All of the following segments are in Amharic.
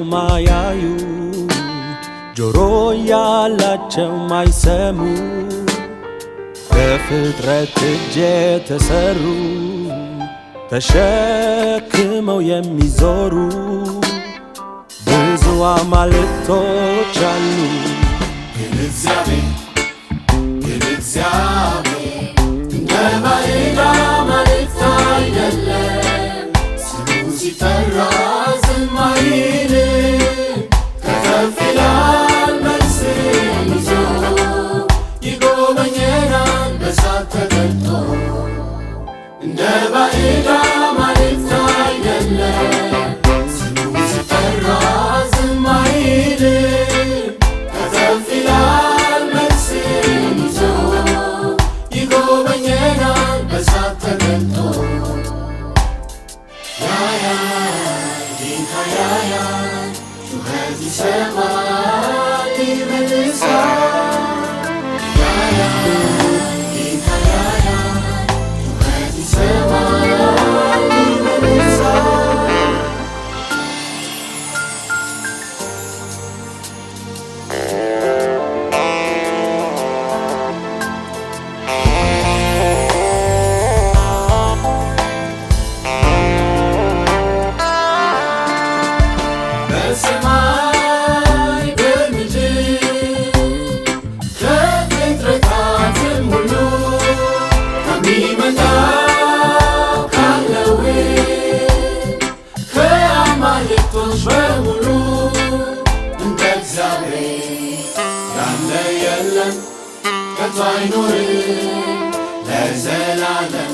ማያዩ ጆሮ ያላቸው ማይሰሙ በፍጥረት እጅ የተሰሩ ተሸክመው የሚዞሩ ብዙ አማልክቶች አሉ። ግን እግዚአብሔር እንደ ባዕድ አማልክት አይደለም። ስሙ ሲጠራ ዝም አይልም። ከተፍ ይላል መልስን ይዞ ይጎበኘናል በእሳት ተገልጦ። እንደ ባዕድ አማልክት አይደለም። ስሙ ሲጠራ ዝም አይልም። ከተፍ ይላል መልስን ይዞ ይጎበኘናል በእሳት ተገልጦ። ያያል ጌታ ያያል፣ ጩኸት ይሰማል ይመልሳል። ያያል ጌታ ያያል፣ ጩኸት ይሰማል ይመልሳል። በሰማይ በምድር ከፍጥረታትም ሁሉ ከሚመጣው ካለው ከአማልክቶች በሙሉ እንደ እግዚአብሔር ያለ የለም ከቶ አይኖርም ለዘላለም።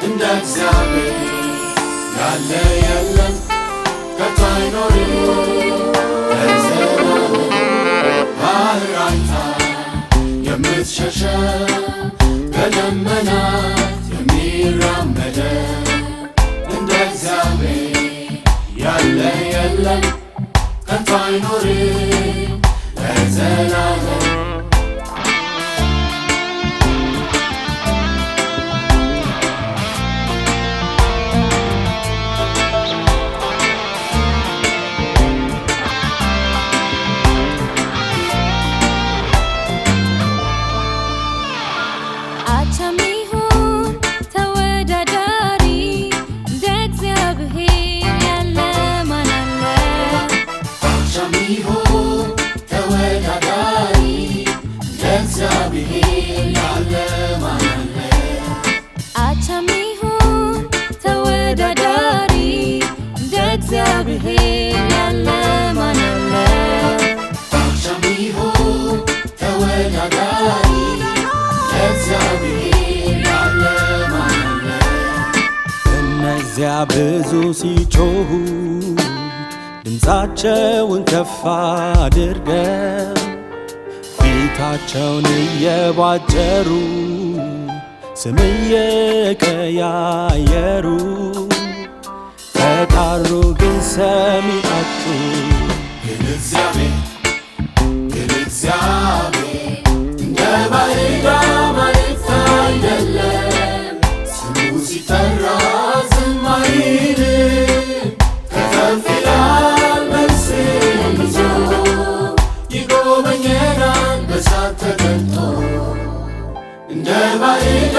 እንደ እግዚአብሔር ያለ የለም ከቶ አይኖርም ለዘላለም። ባህር አይታ የምትሸሸው በደመናት የሚራመደው እንደ እግዚአብሔር ያለ የለም ከቶ አይኖርም ለዘላለም። እነዚያ ብዙ ሲጮሁ ድምፃቸውን ከፍ አድርገው ፊታቸውን እየቧጨሩ ስም እየቀያየሩ ተጣሩ ግን ሰሚ አጡ። ግን እግዚአብሔር እንደ ባዕድ አማልክት አይደለም። ስሙ ሲጠራ ዝም አይልም። ከተፍ ይላል መልስን ይዞ ይጎበኘናል በእሳት ተገልጦ። እንደ ባዕድ